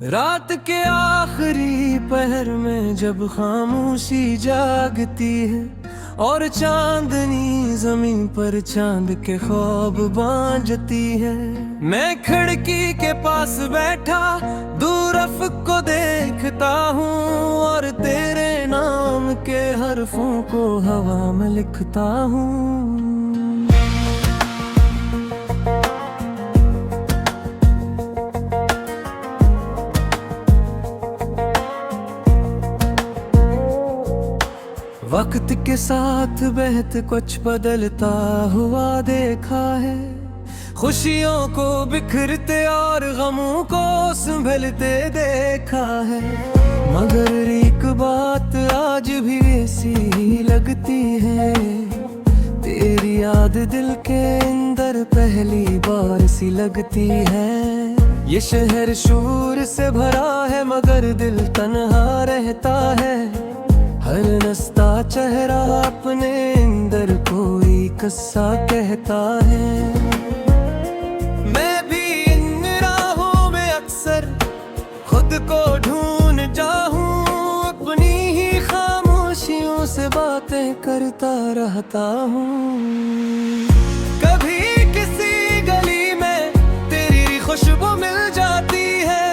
रात के आखिरी पहर में जब खामोशी जागती है और चांदनी जमीन पर चांद के ख्वाब बांझती है, मैं खिड़की के पास बैठा दूर अफ़क़ को देखता हूँ और तेरे नाम के हरफों को हवा में लिखता हूँ। वक्त के साथ बहत कुछ बदलता हुआ देखा है, खुशियों को बिखरते और गमों को संभलते देखा है, मगर एक बात आज भी ऐसी ही लगती है, तेरी याद दिल के अंदर पहली बार सी लगती है। ये शहर शोर से भरा है मगर दिल तन्हा रहता है, हर नस्ता चेहरा अपने अंदर कोई किस्सा कहता है। मैं भी इन राहों में अक्सर खुद को ढूंढता हूँ, अपनी ही खामोशियों से बातें करता रहता हूँ। कभी किसी गली में तेरी खुशबू मिल जाती है,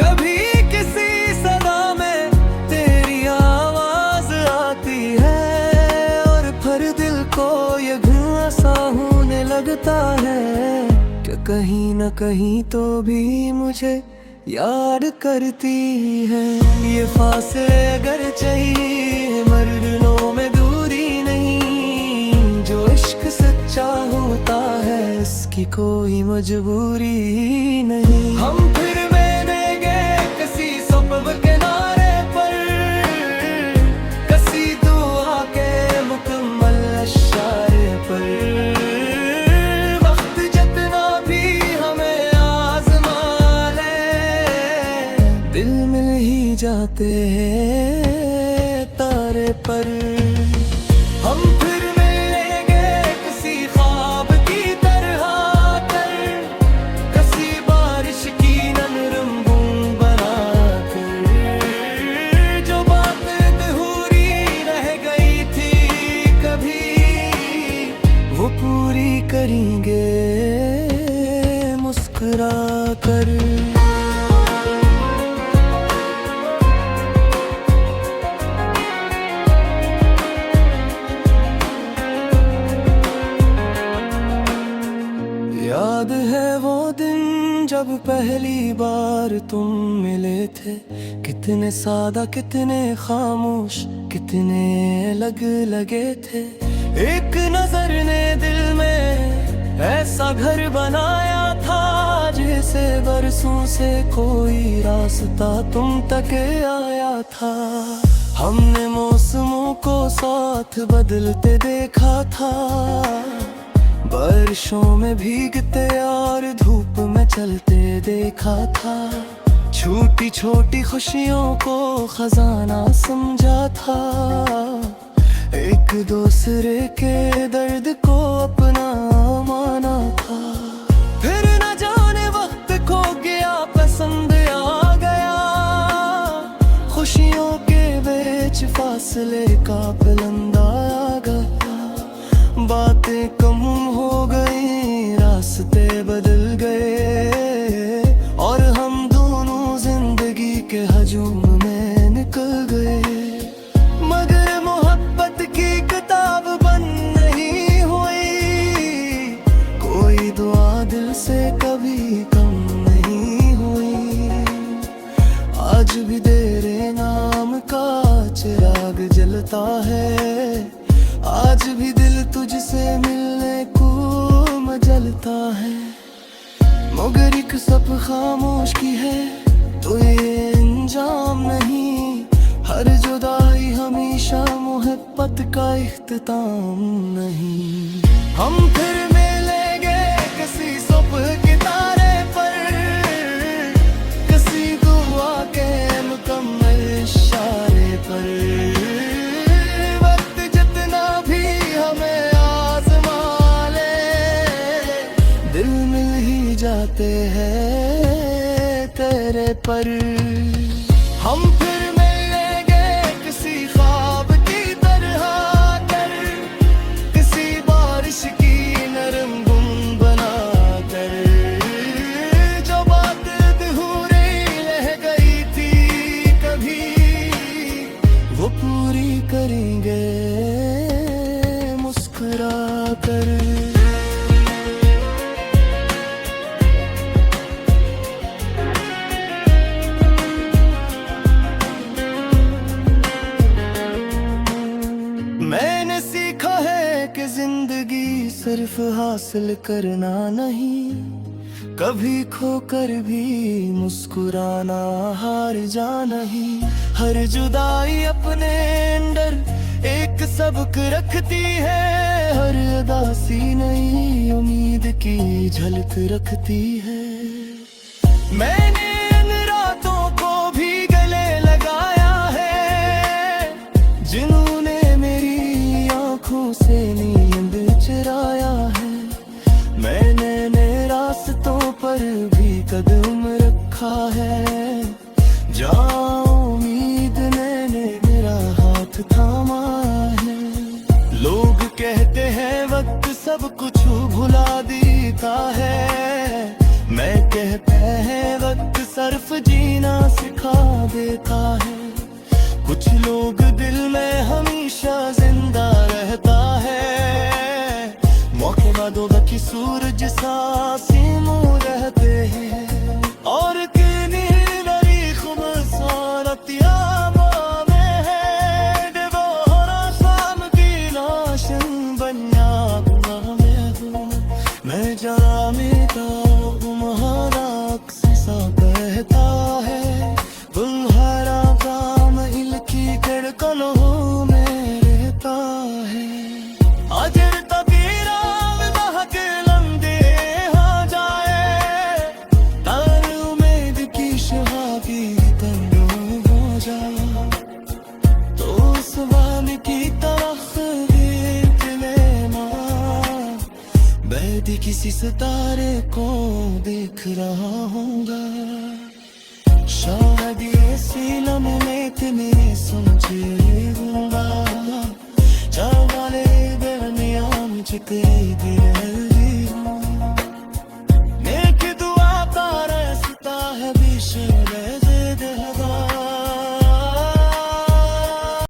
कभी किसी सदा में तेरी आवाज आती है, और फिर दिल को ये घुसा होने लगता है कि कहीं न कहीं तो भी मुझे याद करती है। ये फासले अगर चाहिए मरनों में दूरी नहीं, जो इश्क सच्चा होता है इसकी कोई मजबूरी नहीं। हम फिर मिलेंगे किसी सुबह किनारे पर, किसी दुआ के मुकम्मल इशारे पर, वक्त जितना भी हमें आज़मा ले, दिल मिल ही जाते हैं तारे पर। हम फिर मिलेंगे किसी ख्वाब की तरह कर, किसी बारिश की नरम बूंद बनाकर, जो बात अधूरी रह गई थी कभी वो पूरी करेंगे मुस्कुरा कर। याद है वो दिन जब पहली बार तुम मिले थे, कितने सादा कितने खामोश कितने अलग लगे थे। एक नजर ने दिल में ऐसा घर बनाया था जैसे बरसों से कोई रास्ता तुम तक आया था। हमने मौसमों को साथ बदलते देखा था, बारिशों में भीगते और धूप में चलते देखा था। छोटी छोटी खुशियों को खजाना समझा था, एक दूसरे के दर्द को अपना माना था। फिर न जाने वक्त खो गया, पसंद आ गया, खुशियों के बीच फासले का बुलंदा आ गया। बातें कम हो गई, रास्ते बदल गए, और हम दोनों जिंदगी के हजूम में निकल गए। मगर मोहब्बत की किताब बंद नहीं हुई, कोई दुआ दिल से कभी कम नहीं हुई। आज भी तेरे नाम का चिराग जलता है, आज भी दिल तुझसे मिलने को मचलता है। मगर एक सब खामोश की है तो ये अंजाम नहीं, हर जुदाई हमेशा मोहब्बत का इख्तिताम नहीं। हम फिर मिलेंगे किसी सुबह के तारे पर, किसी दुआ के मुकम्मल इशारे पर, जाते हैं तेरे चेहरे पर। हम फिर मिलेंगे किसी ख्वाब की तरह कर, किसी बारिश की नरम बूंद बना कर। जो बात अधूरी रह गई थी कभी, वो पूरी करेंगे मुस्कुरा कर। मैंने सीखा है कि जिंदगी सिर्फ हासिल करना नहीं, कभी खोकर भी मुस्कुराना हार जा नहीं। हर जुदाई अपने अंदर एक सबक रखती है, हर उदासी नई उम्मीद की झलक रखती है। मैंने इन रातों को भी गले लगाया है, जिन्होंने मेरी आंखों से नींद चुराया है। मैंने नए रास्तों पर भी कदम रखा है, जहाँ उम्मीद ने मेरा हाथ थामा है। लोग कहते हैं वक्त सब कुछ भुला देता है, मैं कहता है वक्त सिर्फ जीना सिखा देता है। कुछ लोग दिल में हमेशा जिंदा रहता है, मौके बादों की सूरज सा सीमू रहते हैं। और किन्हीं नरी खूबसूरत यादों में है, देवोरा शाम की नाशन बन्या मैं जरा मेरा तुम्हारा अक्स सा कहता है। तुम्हारा काम हिल की धड़कनों में रहता है। अजर तबीरा महक लंदे हाँ जाए, तार उम्मीद की सुहागी तंदू हो जा। तो उस वान की तरफ देख लेना, बैठी किसी सितारे को देख रहा हूँगा। शायद ये सी लम्हे मेरे समझे